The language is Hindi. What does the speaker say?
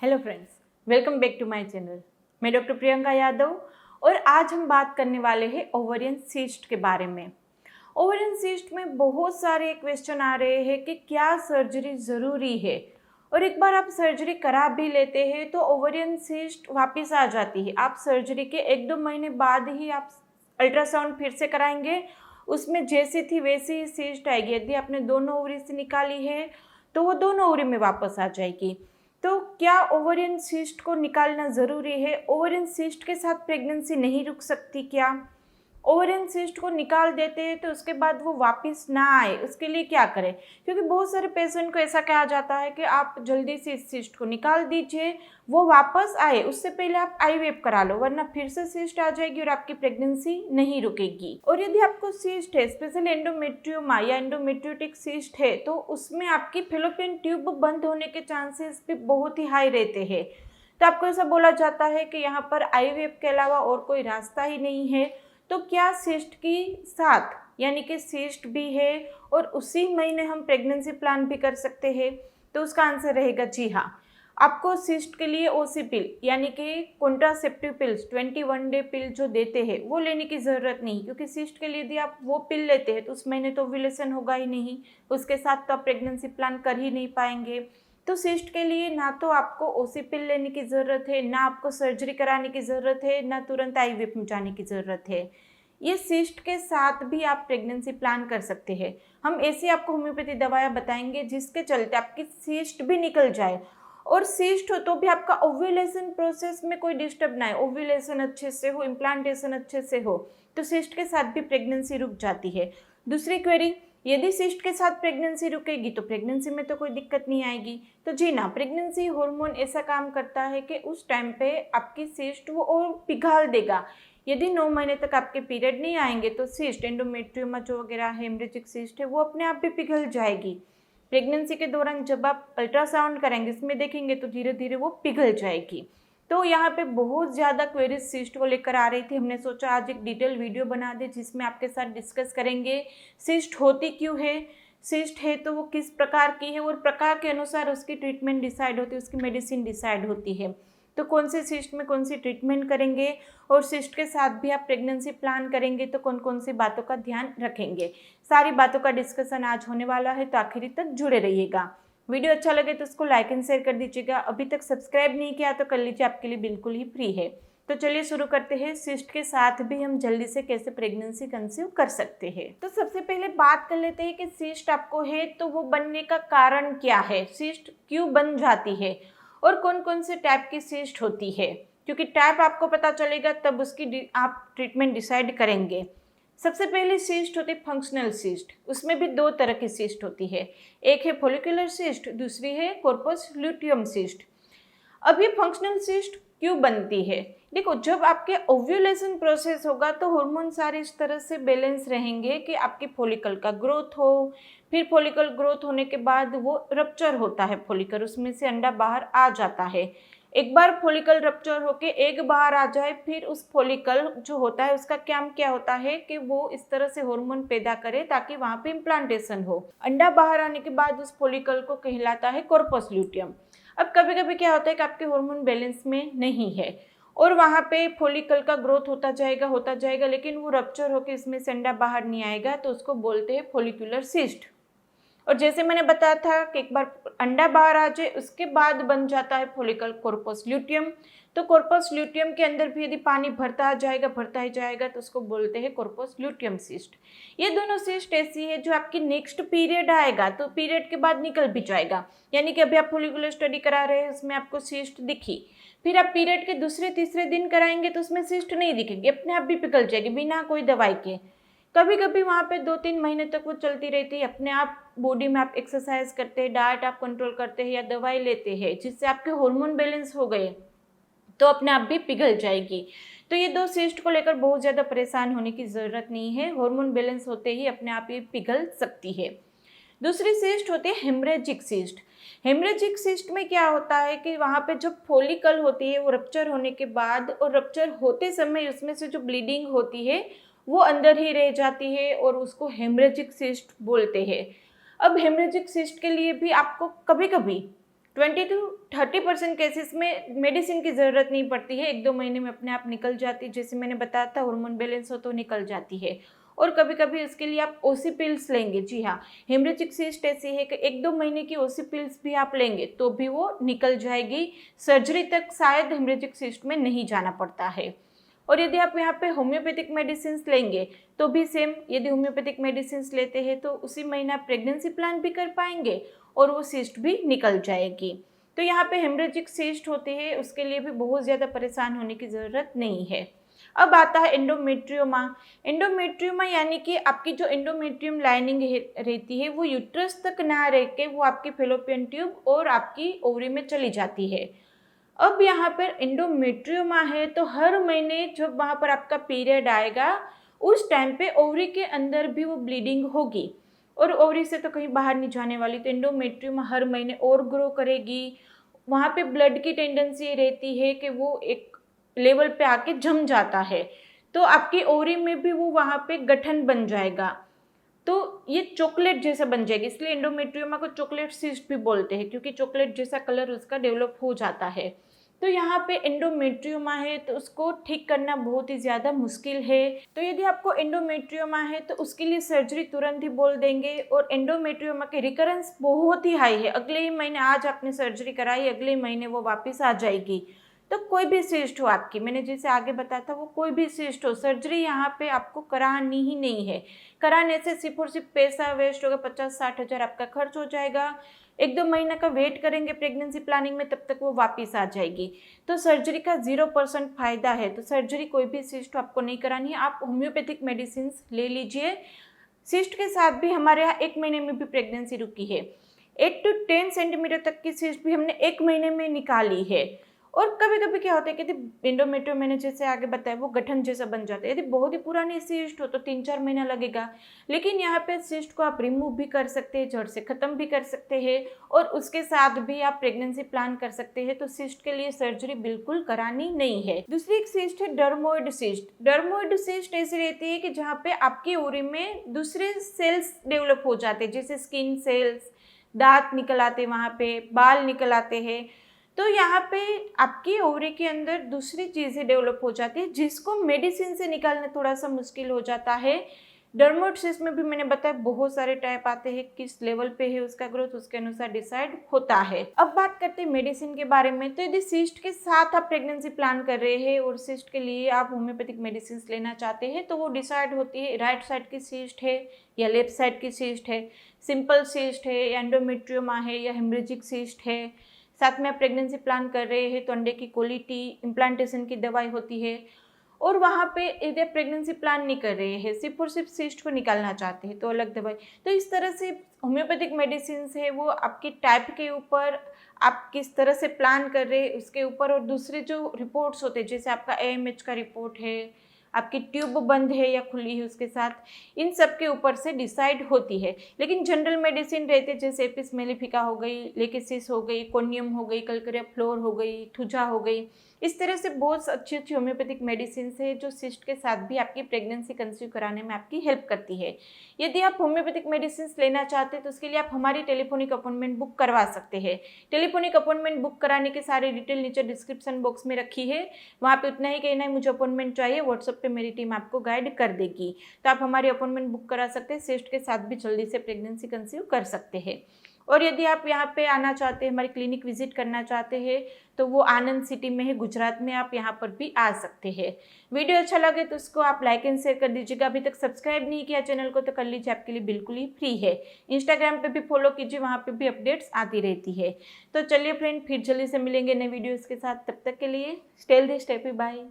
Hello friends, welcome back to my channel. मैं डॉक्टर प्रियंका यादव और आज हम बात करने वाले हैं ओवेरियन सिस्ट के बारे में। ओवेरियन सिस्ट में बहुत सारे क्वेश्चन आ रहे हैं कि क्या सर्जरी ज़रूरी है, और एक बार आप सर्जरी करा भी लेते हैं तो ओवेरियन सिस्ट वापस आ जाती है। आप सर्जरी के 1-2 महीने बाद ही आप अल्ट्रासाउंड फिर से कराएंगे, उसमें जैसी थी वैसी ही सिस्ट आएगी। यदि आपने दोनों ओवरी से निकाली है तो वो दोनों ओवरी में वापस आ जाएगी। तो क्या ओवेरियन सिस्ट को निकालना ज़रूरी है? ओवेरियन सिस्ट के साथ प्रेगनेंसी नहीं रुक सकती क्या? ओवेरियन सिस्ट को निकाल देते हैं तो उसके बाद वो वापस ना आए, उसके लिए क्या करें? क्योंकि बहुत सारे पेशेंट को ऐसा कहा जाता है कि आप जल्दी से इस सिस्ट को निकाल दीजिए, वो वापस आए उससे पहले आप आईवीएफ करा लो, वरना फिर से सिस्ट आ जाएगी और आपकी प्रेगनेंसी नहीं रुकेगी। और यदि आपको सिस्ट है, स्पेशली एंडोमेट्रियोमा या एंडोमेट्रियोटिक सिस्ट है, तो उसमें आपकी फैलोपियन ट्यूब बंद होने के चांसेस भी बहुत ही हाई रहते हैं। तो आपको ऐसा बोला जाता है कि यहाँ पर आईवीएफ के अलावा और कोई रास्ता ही नहीं है। तो क्या सिस्ट की साथ, यानी कि सिस्ट भी है और उसी महीने हम प्रेगनेंसी प्लान भी कर सकते हैं? तो उसका आंसर रहेगा जी हाँ। आपको सिस्ट के लिए ओसी पिल यानी कि कॉन्ट्रासेप्टिव पिल्स 21 डे पिल जो देते हैं वो लेने की ज़रूरत नहीं, क्योंकि सिस्ट के लिए यदि आप वो पिल लेते हैं तो उस महीने तो ओव्यूलेशन होगा ही नहीं, उसके साथ तो आप प्रेगनेंसी प्लान कर ही नहीं पाएंगे। तो सिस्ट के लिए ना तो आपको ओसी पिल लेने की ज़रूरत है, ना आपको सर्जरी कराने की ज़रूरत है, ना तुरंत आईवीएफ में जाने की ज़रूरत है। ये सिस्ट के साथ भी आप प्रेगनेंसी प्लान कर सकते हैं। हम ऐसी आपको होम्योपैथी दवाएं बताएंगे जिसके चलते आपकी सिस्ट भी निकल जाए, और सिस्ट हो तो भी आपका ओव्यूलेशन प्रोसेस में कोई डिस्टर्ब ना है, ओव्यूलेशन अच्छे से हो, इम्प्लांटेशन अच्छे से हो, तो सिस्ट के साथ भी प्रेगनेंसी रुक जाती है। दूसरी क्वेरी, यदि सिस्ट के साथ प्रेगनेंसी रुकेगी तो प्रेगनेंसी में तो कोई दिक्कत नहीं आएगी। तो जी ना, प्रेगनेंसी हार्मोन ऐसा काम करता है कि उस टाइम पे आपकी सिस्ट वो और पिघाल देगा। यदि 9 महीने तक आपके पीरियड नहीं आएंगे तो सिस्ट, एंडोमेट्रियोमा जो वगैरह हेमरेजिक सिस्ट है, वो अपने आप भी पिघल जाएगी। प्रेगनेंसी के दौरान जब आप अल्ट्रासाउंड करेंगे, इसमें देखेंगे तो धीरे धीरे वो पिघल जाएगी। तो यहाँ पे बहुत ज़्यादा क्वेरीज सिस्ट को लेकर आ रही थी, हमने सोचा आज एक डिटेल वीडियो बना दे जिसमें आपके साथ डिस्कस करेंगे सिस्ट होती क्यों है, सिस्ट है तो वो किस प्रकार की है, और प्रकार के अनुसार उसकी ट्रीटमेंट डिसाइड होती है, उसकी मेडिसिन डिसाइड होती है। तो कौन से सिस्ट में कौन सी ट्रीटमेंट करेंगे, और सिस्ट के साथ भी आप प्रेगनेंसी प्लान करेंगे तो कौन कौन सी बातों का ध्यान रखेंगे, सारी बातों का डिस्कशन आज होने वाला है। तो आखिरी तक जुड़े रहिएगा। वीडियो अच्छा लगे तो उसको लाइक एंड शेयर कर दीजिएगा। अभी तक सब्सक्राइब नहीं किया तो कर लीजिए, आपके लिए बिल्कुल ही फ्री है। तो चलिए शुरू करते हैं, सिस्ट के साथ भी हम जल्दी से कैसे प्रेगनेंसी कंसीव कर सकते हैं। तो सबसे पहले बात कर लेते हैं कि सिस्ट आपको है तो वो बनने का कारण क्या है, सिस्ट क्यों बन जाती है, और कौन कौन से टाइप की सिस्ट होती है। क्योंकि टाइप आपको पता चलेगा तब उसकी आप ट्रीटमेंट डिसाइड करेंगे। सबसे पहले सिस्ट होती है फंक्शनल सिस्ट, उसमें भी 2 तरह की सिस्ट होती है, एक है फॉलिकुलर सिस्ट, दूसरी है कॉर्पस ल्यूटियम सिस्ट। अब ये फंक्शनल सिस्ट क्यों बनती है? देखो, जब आपके ओव्यूलेशन प्रोसेस होगा तो हार्मोन सारे इस तरह से बैलेंस रहेंगे कि आपकी फॉलिकल का ग्रोथ हो, फिर फॉलिकल ग्रोथ होने के बाद वो रप्चर होता है फॉलिकल, उसमें से अंडा बाहर आ जाता है। एक बार फॉलिकल रप्चर होके एग बाहर आ जाए, फिर उस फॉलिकल जो होता है उसका काम क्या होता है कि वो इस तरह से हार्मोन पैदा करे ताकि वहाँ पे इम्प्लांटेशन हो। अंडा बाहर आने के बाद उस फॉलिकल को कहलाता है कॉर्पस ल्यूटियम। अब कभी कभी क्या होता है कि आपके हार्मोन बैलेंस में नहीं है और वहाँ पे फॉलिकल का ग्रोथ होता जाएगा, लेकिन वो रप्चर होकर इसमें से अंडा बाहर नहीं आएगा, तो उसको बोलते हैं फॉलिकुलर सिस्ट। और जैसे मैंने बताया था कि एक बार अंडा बाहर आ जाए उसके बाद बन जाता है फॉलिकल कॉर्पस ल्यूटियम। तो कॉर्पस ल्यूटियम के अंदर भी यदि पानी भरता ही जाएगा तो उसको बोलते हैं कॉर्पस ल्यूटियम सिस्ट। ये दोनों सिस्ट ऐसी है जो आपकी नेक्स्ट पीरियड आएगा तो पीरियड के बाद निकल भी जाएगा। यानी कि अभी आप फॉलिकुलर स्टडी करा रहे हैं, उसमें आपको सिस्ट दिखी, फिर आप पीरियड के दूसरे तीसरे दिन कराएंगे तो उसमें सिस्ट नहीं दिखेगी, अपने आप भी पिघल जाएगी बिना कोई दवाई के। कभी कभी वहाँ पे 2-3 महीने तक वो चलती रहती है, अपने आप बॉडी में आप एक्सरसाइज करते हैं, डाइट आप कंट्रोल करते हैं या दवाई लेते हैं जिससे आपके हार्मोन बैलेंस हो गए तो अपने आप भी पिघल जाएगी। तो ये 2 सिस्ट को लेकर बहुत ज़्यादा परेशान होने की ज़रूरत नहीं है, हार्मोन बैलेंस होते ही अपने आप ये पिघल सकती है। दूसरी सिस्ट होती है हेमरेजिक सिस्ट। हेमरेजिक सिस्ट में क्या होता है कि वहाँ पे जो फॉलिकल होती है वो रप्चर होने के बाद और रप्चर होते समय उसमें से जो ब्लीडिंग होती है वो अंदर ही रह जाती है और उसको हेमरेजिक सिस्ट बोलते हैं। अब हेमरेजिक सिस्ट के लिए भी आपको कभी कभी 20 to 30% केसेस में मेडिसिन की ज़रूरत नहीं पड़ती है, 1-2 महीने में अपने आप निकल जाती है। जैसे मैंने बताया था, हार्मोन बैलेंस हो तो निकल जाती है। और कभी कभी उसके लिए आप ओसी पिल्स लेंगे। जी हाँ, हेमरेजिक सिस्ट ऐसी है कि 1-2 महीने की ओसी पिल्स भी आप लेंगे तो भी वो निकल जाएगी। सर्जरी तक शायद हेमरेजिक सिस्ट में नहीं जाना पड़ता है। और यदि आप यहाँ पे होम्योपैथिक मेडिसिन लेंगे तो भी सेम, यदि होम्योपैथिक मेडिसिन लेते हैं तो उसी महीने आप प्रेगनेंसी प्लान भी कर पाएंगे और वो सिस्ट भी निकल जाएगी। तो यहाँ पे हेमरेजिक सिस्ट होती है, उसके लिए भी बहुत ज़्यादा परेशान होने की ज़रूरत नहीं है। अब आता है एंडोमेट्रियोमा। एंडोमेट्रियोमा यानी कि आपकी जो एंडोमेट्रियम लाइनिंग रहती है वो यूट्रस तक ना रह के वो आपकी फेलोपियन ट्यूब और आपकी ओवरी में चली जाती है। अब यहाँ पर एंडोमेट्रियोमा है तो हर महीने जब वहाँ पर आपका पीरियड आएगा उस टाइम पे ओवरी के अंदर भी वो ब्लीडिंग होगी और ओवरी से तो कहीं बाहर नहीं जाने वाली। तो एंडोमेट्रियोमा हर महीने और ग्रो करेगी। वहाँ पे ब्लड की टेंडेंसी रहती है कि वो एक लेवल पे आके जम जाता है, तो आपकी ओवरी में भी वो वहाँ पे गठन बन जाएगा, तो ये चॉकलेट जैसा बन जाएगी। इसलिए एंडोमेट्रियोमा को चॉकलेट सिस्ट भी बोलते हैं, क्योंकि चॉकलेट जैसा कलर उसका डेवलप हो जाता है। तो यहाँ पे एंडोमेट्रियोमा है तो उसको ठीक करना बहुत ही ज़्यादा मुश्किल है। तो यदि आपको एंडोमेट्रियोमा है तो उसके लिए सर्जरी तुरंत ही बोल देंगे। और एंडोमेट्रियोमा की रिकरेंस बहुत ही हाई है, अगले ही महीने, आज आपने सर्जरी कराई, अगले महीने वो वापस आ जाएगी। तो कोई भी सिस्ट हो आपकी, मैंने जैसे आगे बताया था, वो कोई भी सिस्ट हो, सर्जरी यहाँ पे आपको करानी ही नहीं है। कराने से सिर्फ और सिर्फ पैसा वेस्ट होगा, 50-60 हज़ार आपका खर्च हो जाएगा। 1-2 महीना का वेट करेंगे प्रेगनेंसी प्लानिंग में, तब तक वो वापस आ जाएगी। तो सर्जरी का 0% फायदा है। तो सर्जरी कोई भी सिस्ट आपको नहीं करानी है, आप होम्योपैथिक मेडिसिन ले लीजिए। सिस्ट के साथ भी हमारे यहाँ 1 महीने में भी प्रेगनेंसी रुकी है। 8 to 10 सेंटीमीटर तक की सिस्ट भी हमने 1 महीने में निकाली है। और कभी कभी क्या होता है कि एंडोमेट्रियम, मैंने जैसे आगे बताया, वो गठन जैसा बन जाता है। यदि बहुत ही पुरानी सिस्ट हो तो 3-4 महीना लगेगा, लेकिन यहाँ पे सिस्ट को आप रिमूव भी कर सकते हैं, जड़ से ख़त्म भी कर सकते हैं और उसके साथ भी आप प्रेगनेंसी प्लान कर सकते हैं। तो सिस्ट के लिए सर्जरी बिल्कुल करानी नहीं है। दूसरी एक सिस्ट है डर्मोइड सिस्ट। डर्मोइड सिस्ट ऐसी रहती है कि जहाँ पे आपकी ओवरी में दूसरे सेल्स डेवलप हो जाते हैं, जैसे स्किन सेल्स, दांत निकल आते हैं, वहाँ पे बाल निकल आते हैं। तो यहाँ पे आपकी ओवरी के अंदर दूसरी चीज़ें डेवलप हो जाती है जिसको मेडिसिन से निकालना थोड़ा सा मुश्किल हो जाता है। डर्मोइड सिस्ट में भी मैंने बताया बहुत सारे टाइप आते हैं, किस लेवल पे है उसका ग्रोथ उसके अनुसार डिसाइड होता है। अब बात करते हैं मेडिसिन के बारे में। तो यदि सिस्ट के साथ आप प्रेगनेंसी प्लान कर रहे हैं और सिस्ट के लिए आप होम्योपैथिक मेडिसिन लेना चाहते हैं तो वो डिसाइड होती है राइट साइड की सिस्ट है या लेफ्ट साइड की सिस्ट है, सिंपल सिस्ट है या एंडोमेट्रियोमा है या हेमरेजिक सिस्ट है। साथ में आप प्रेगनेंसी प्लान कर रहे हैं तो अंडे की क्वालिटी, इम्प्लांटेशन की दवाई होती है। और वहाँ पे यदि आप प्रेगनेंसी प्लान नहीं कर रहे हैं, सिर्फ और सिर्फ सिस्ट को निकालना चाहते हैं तो अलग दवाई। तो इस तरह से होम्योपैथिक मेडिसिन है वो आपकी टाइप के ऊपर, आप किस तरह से प्लान कर रहे हैं उसके ऊपर, और दूसरे जो रिपोर्ट्स होते हैं जैसे आपका AMH का रिपोर्ट है, आपकी ट्यूब बंद है या खुली है उसके साथ, इन सब के ऊपर से डिसाइड होती है। लेकिन जनरल मेडिसिन रहते जैसे एपिस मेलिफिका हो गई, लेकेसिस हो गई, कोनियम हो गई, कलकरिया फ्लोर हो गई, थुजा हो गई, इस तरह से बहुत अच्छी अच्छी होम्योपैथिक मेडिसिन है जो सिस्ट के साथ भी आपकी प्रेगनेंसी कंसीव कराने में आपकी हेल्प करती है। यदि आप होम्योपैथिक मेडिसिन लेना चाहते हैं तो उसके लिए आप हमारी टेलीफोनिक अपॉइंटमेंट बुक करवा सकते हैं। टेलीफोनिक अपॉइंटमेंट बुक कराने के सारे डिटेल नीचे डिस्क्रिप्शन बॉक्स में रखी है, वहाँ पे उतना ही कहना है मुझे अपॉइंटमेंट चाहिए, व्हाट्सएप पे मेरी टीम आपको गाइड कर देगी। तो आप हमारी अपॉइंटमेंट बुक करा सकते हैं, सिस्ट के साथ भी जल्दी से प्रेगनेंसी कंसीव कर सकते हैं। और यदि आप यहाँ पे आना चाहते हैं, हमारी क्लिनिक विजिट करना चाहते हैं तो वो आनंद सिटी में है, गुजरात में, आप यहाँ पर भी आ सकते हैं। वीडियो अच्छा लगे तो उसको आप लाइक एंड शेयर कर दीजिएगा। अभी तक सब्सक्राइब नहीं किया चैनल को तो कर लीजिए, आपके लिए बिल्कुल ही फ्री है। इंस्टाग्राम पे भी फॉलो कीजिए, वहाँ पे भी अपडेट्स आती रहती है। तो चलिए फ्रेंड, फिर जल्दी से मिलेंगे नए वीडियोज़ के साथ। तब तक के लिए stay healthy, stay happy, bye.